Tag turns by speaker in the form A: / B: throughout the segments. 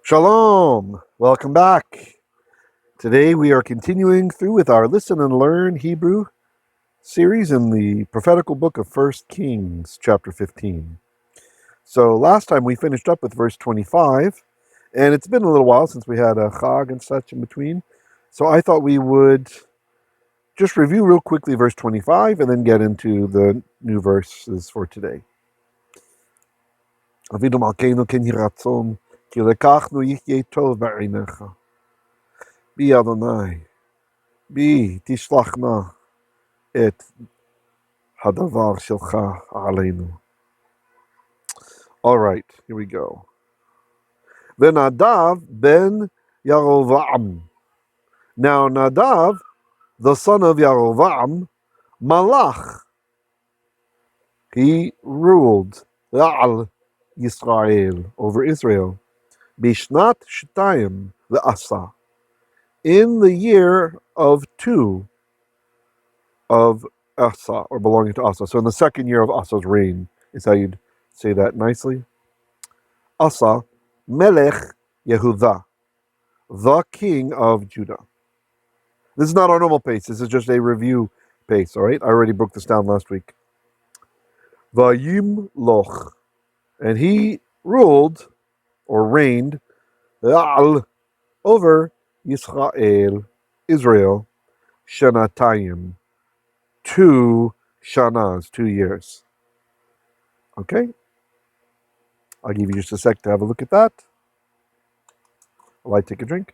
A: Shalom! Welcome back. Today we are continuing through with our Listen and Learn Hebrew series in the prophetical book of 1 Kings, chapter 15. So last time we finished up with verse 25, and it's been a little while since we had a chag and such in between. So I thought we would just review real quickly verse 25 and then get into the new verses for today. Avidu malkeinu ken yiratzon, ki lekachnu yihyeh tov beinei. Bi Adonai, bi tishlachna et hadavar shelcha aleinu. All right, here we go. Nadav ben Yarovam. Now Nadav, the son of Yarovam, Malach, he ruled Al Yisrael, over Israel, Bishnat Shtayim ve'asa, in the year of 2 of Asa, or belonging to Asa. So in the second year of Asa's reign is how you'd say that nicely. Asa, Melech Yehudah, the king of Judah. This is not our normal pace. This is just a review pace, all right? I already broke this down last week. Vayeilekh, and he ruled, or reigned, over Yisrael, Israel, Shanatayim, 2 shanas, 2 years. Okay? I'll give you just a sec to have a look at that. While I take a drink.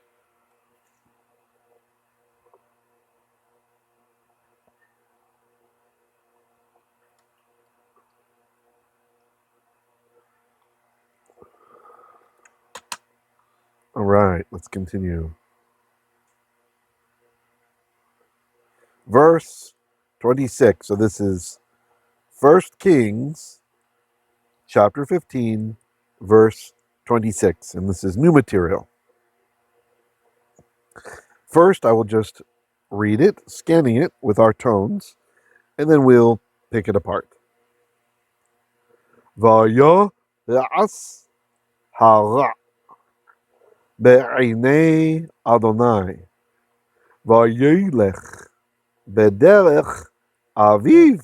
A: All right, let's continue. Verse 26. So this is 1 Kings, chapter 15, verse 26. And this is new material. First, I will just read it, scanning it with our tones, and then we'll pick it apart. Vayas harah beinei Adonai, vayeilekh bederech aviv,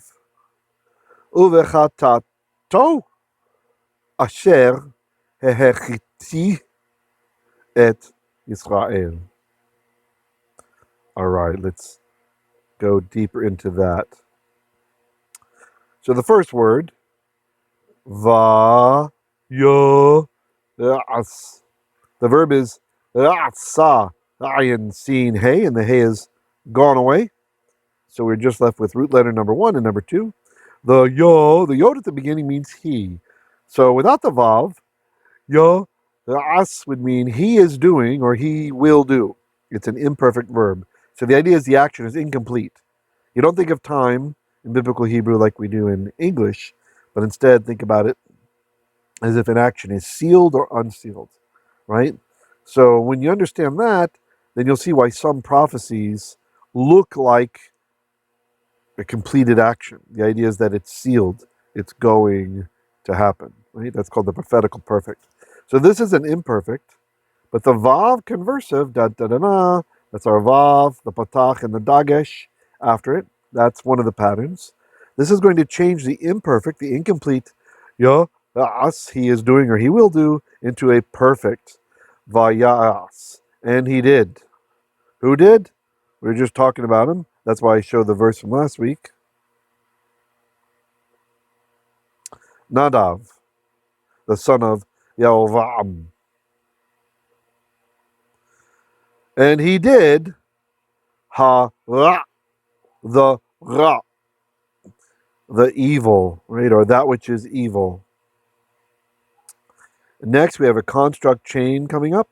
A: uvchatato asher hecheti et Yisrael. All right, let's go deeper into that. So the first word, vayas. The verb is sa, ayin, sin, hey, and the hey is gone away. So we're just left with root letter number 1 and number 2. The yod at the beginning means he. So without the vav, as would mean he is doing or he will do. It's an imperfect verb. So the idea is the action is incomplete. You don't think of time in biblical Hebrew like we do in English, but instead think about it as if an action is sealed or unsealed, right? So when you understand that, then you'll see why some prophecies look like a completed action. The idea is that it's sealed, it's going to happen, right? That's called the prophetical perfect. So this is an imperfect, but the vav conversive, da-da-da-da, that's our vav, the patach, and the dagesh after it. That's one of the patterns. This is going to change the imperfect, the incomplete, as he is doing or he will do, into a perfect vayas. And he did. Who did? We were just talking about him. That's why I showed the verse from last week. Nadav, the son of Yarovam. And he did harah, the ra, the evil, right, or that which is evil. Next, we have a construct chain coming up.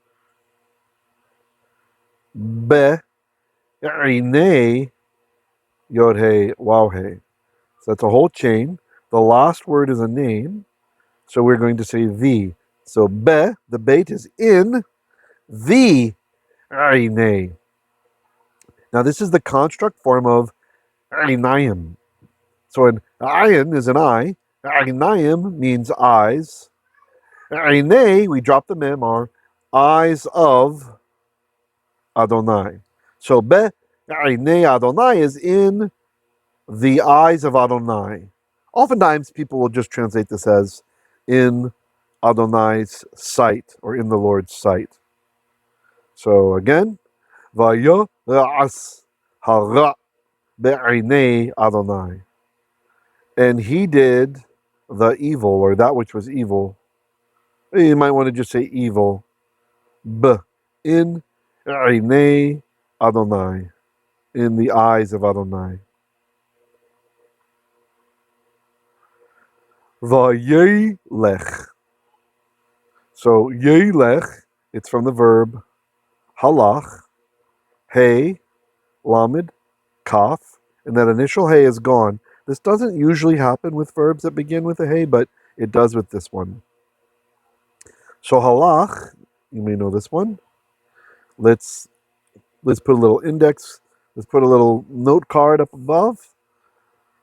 A: Beinei, yod hey, waw hey. So that's a whole chain. The last word is a name, so we're going to say the. So be, the bait is in the beinei. Now this is the construct form of beinayim. So an ayin is an eye. Beinayim means eyes. Beinei, we drop the mem, are eyes of Adonai. So beinei Adonai is in the eyes of Adonai. Oftentimes people will just translate this as in Adonai's sight or in the Lord's sight. So again, vayas harah beinei Adonai. And he did the evil, or that which was evil. You might want to just say evil. In beinei Adonai. In the eyes of Adonai. Vayeilekh. So vayeilekh, it's from the verb halach, hey, lamed, kaf, and that initial hey is gone. This doesn't usually happen with verbs that begin with a hey, but it does with this one. So halach, you may know this one. Let's put a little index. Let's put a little note card up above.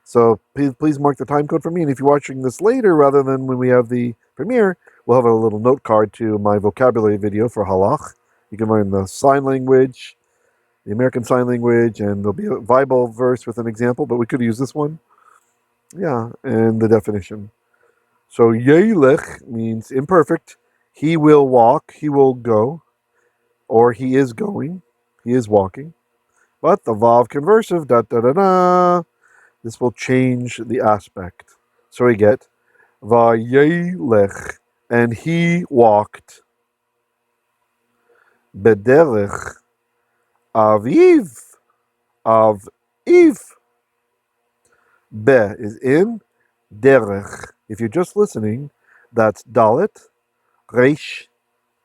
A: So please mark the time code for me. And if you're watching this later rather than when we have the premiere, we'll have a little note card to my vocabulary video for halach. You can learn the sign language, the American Sign Language, and there'll be a Bible verse with an example, but we could use this one. Yeah, and the definition. So vayeilekh means imperfect. He will walk, he will go, or he is going, he is walking. But the vav conversive, da da da da, this will change the aspect. So we get vayeilekh, and he walked bederech aviv, aviv. Be is in, derech. If you're just listening, that's dalet, resh,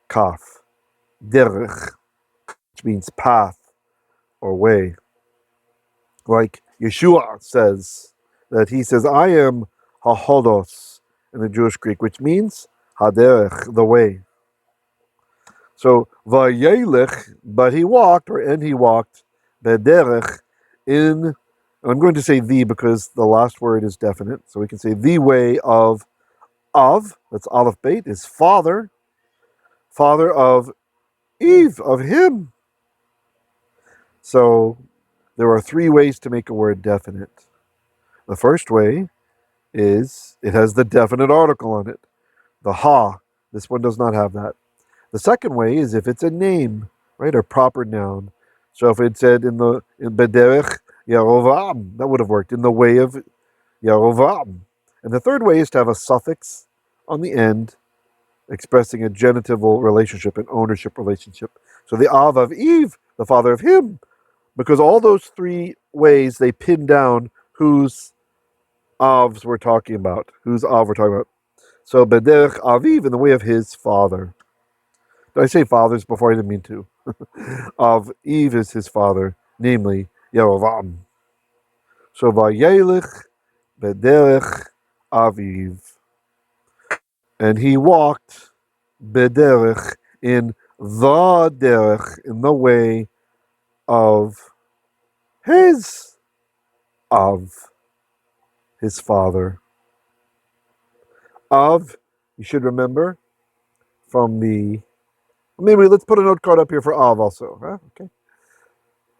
A: kaf. Derech, which means path or way. Like Yeshua says, that he says, I am hahodos in the Jewish Greek, which means haderech, the way. So vayeilekh, but he walked, and he walked, bederech, in, I'm going to say the because the last word is definite, so we can say the way of, that's aleph beit, is father of Eve, of him. So there are three ways to make a word definite. The first way is it has the definite article on it, the ha. This one does not have that. The second way is if it's a name, right, a proper noun. So if it said in bederech Yerovam, that would have worked, in the way of Yerovam. And the third way is to have a suffix on the end, expressing a genitival relationship, an ownership relationship. So the of Eve, the father of him, because all those three ways they pin down whose avs we're talking about, whose av we're talking about. So bederech aviv, in the way of his father. Did I say fathers before? I didn't mean to. Of Eve is his father, namely Yerovam. So vayeilekh bederech aviv. And he walked bederech, in the derech, in the way of his father. Of, you should remember from the, maybe let's put a note card up here for Av also. Huh? Okay.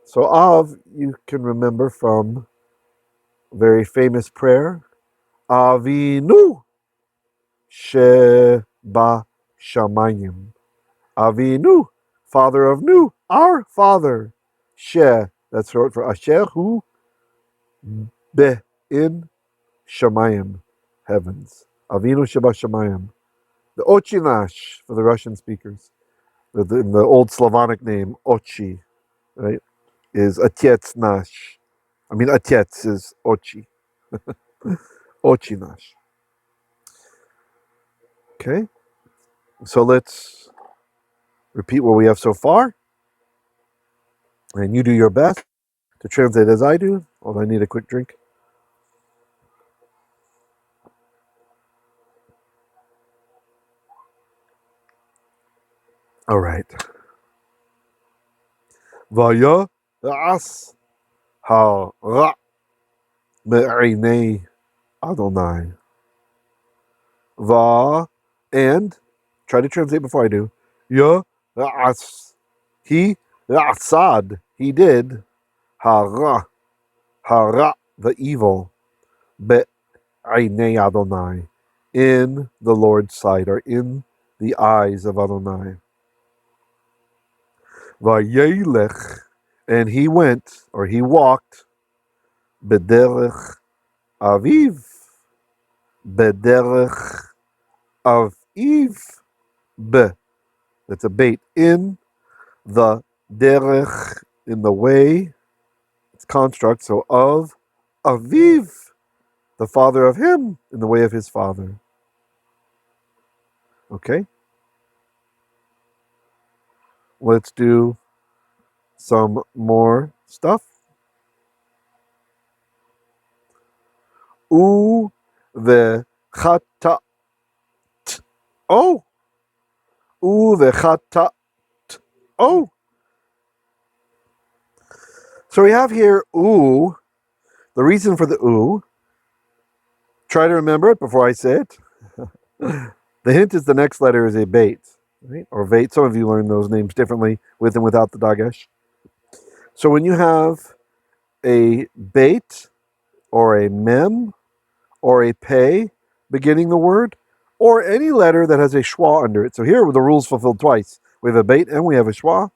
A: So Av, you can remember from a very famous prayer, Avinu Sheba Shamayim. Avinu, father of Nu, our father. She, that's short for Asher, who be in Shamayim, heavens. Avinu Sheba Shamayim. The Ochinash for the Russian speakers. In the old Slavonic name, Ochi, right, is Atets Nash. I mean, Atets is Ochi. Ochinash. Okay, so let's repeat what we have so far. And you do your best to translate as I do. Although I need a quick drink. All right. Vayas harah beinei Adonai. Va, and try to translate before I do. Ya he asad, he did harah, the evil, beinei Adonai, in the Lord's sight, or in the eyes of Adonai. Vayeilekh, and he went, or he walked, bederech aviv, bederech aviv, that's a bait, in the derech, in the way, it's construct, so of aviv, the father of him, in the way of his father. Okay? Let's do some more stuff. Uvchatato. Uvchatato. So we have here the reason for the try to remember it before I say it. The hint is the next letter is a bait, right? Or vait. Some of you learn those names differently, with and without the dagesh. So when you have a bait, or a mem, or a pei beginning the word, or any letter that has a shwa under it. So here the rule's fulfilled twice. We have a bait and we have a shwa.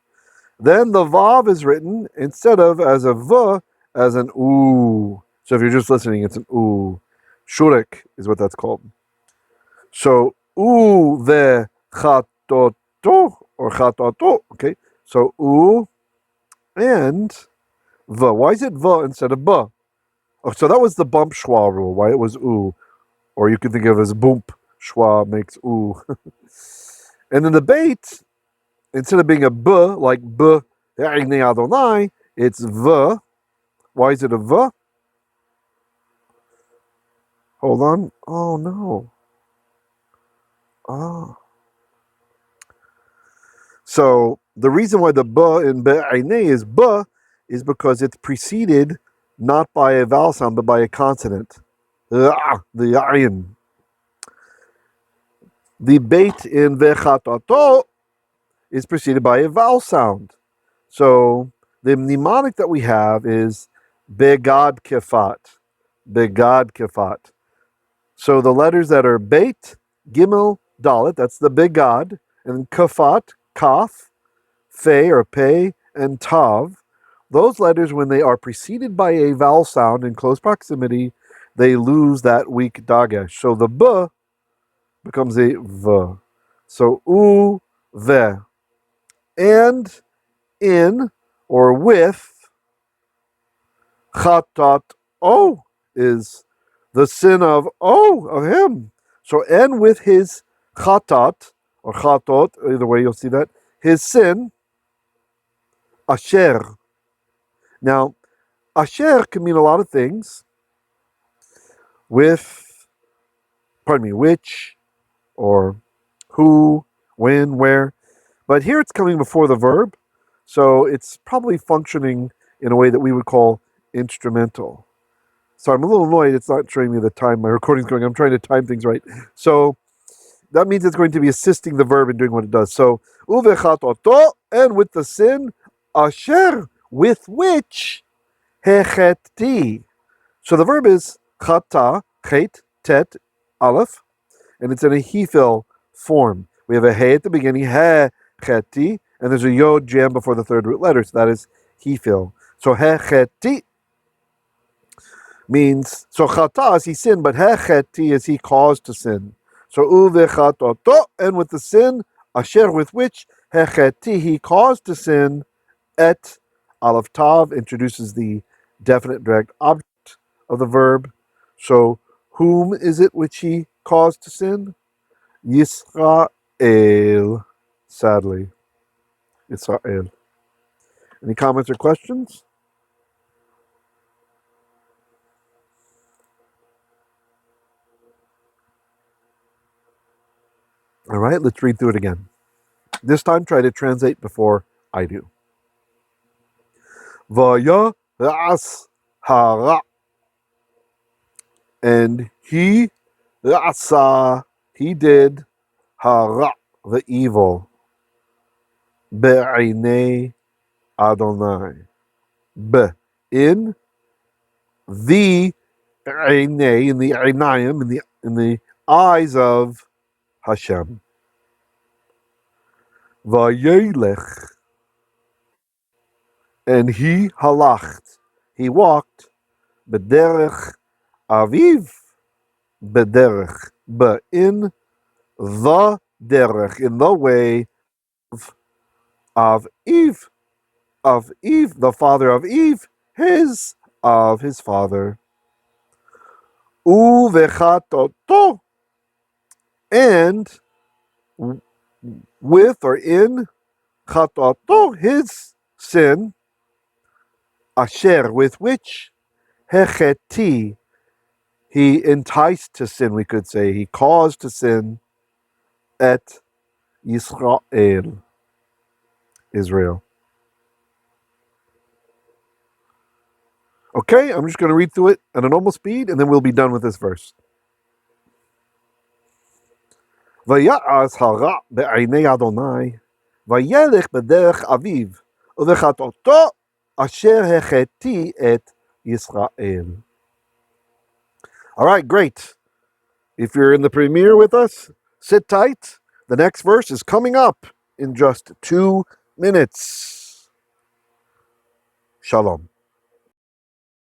A: Then the vav is written instead of as a v, as an oo. So if you're just listening, it's an oo. Shurek is what that's called. So uvchatato, or chatato. Okay. So and v. Why is it v instead of b? Oh, so that was the bump shwa rule. Why it was or you can think of it as boomp. Shwa makes and then the bait, instead of being a b, like beinei Adonai, it's v. Why is it a v? Hold on. Oh no. Oh. So the reason why the b in beinei is b is because it's preceded not by a vowel sound but by a consonant. The ayin. The bait in uvchatato is preceded by a vowel sound. So the mnemonic that we have is begad kefat. Begad kefat. So the letters that are beit, gimel, dalet, that's the begad, and kefat, kaf, fe or pei, and tav. Those letters, when they are preceded by a vowel sound in close proximity, they lose that weak dagesh. So the b becomes a v. So ve. And in or with chatat is the sin of him. So and with his chatat or chatot, either way you'll see that, his sin, asher. Now, asher can mean a lot of things. Which, or who, when, where. But here it's coming before the verb, so it's probably functioning in a way that we would call instrumental. So I'm a little annoyed it's not showing me the time my recording's going. I'm trying to time things right. So that means it's going to be assisting the verb in doing what it does. So uvchatato, and with the sin, asher, with which, hecheti. So the verb is chata, chet, tet, aleph, and it's in a hifil form. We have a hey at the beginning, hecheti, and there's a yod jam before the third root letter, so that is hifil. So hecheti means, so chata is he sinned, but hecheti is he caused to sin. So uvchatato, and with the sin, asher, with which, hecheti, he caused to sin, et, aleph tav, introduces the definite direct object of the verb. So whom is it which he caused to sin? Yisrael, sadly. Yisrael. Any comments or questions? All right, let's read through it again. This time, try to translate before I do. Vayas harah, and he asa, he did harah, the evil. beinei Adonai. In the beinei, in the einayim, in the eyes of Hashem. Vayeilekh, and he halacht, he walked, bederech aviv, bederech, but in the derech, in the way of Eve, the father of Eve, of his father. Uvchatato, and with or in chatato, his sin, asher, with which hecheti, he enticed to sin, we could say, he caused to sin, et Yisrael, Israel. Okay, I'm just going to read through it at a normal speed, and then we'll be done with this verse. Vayas harah beinei Adonai, vayeilekh bederech aviv, uvchatato asher hecheti et Yisrael. All right, great. If you're in the premiere with us, sit tight. The next verse is coming up in just 2 minutes. Shalom.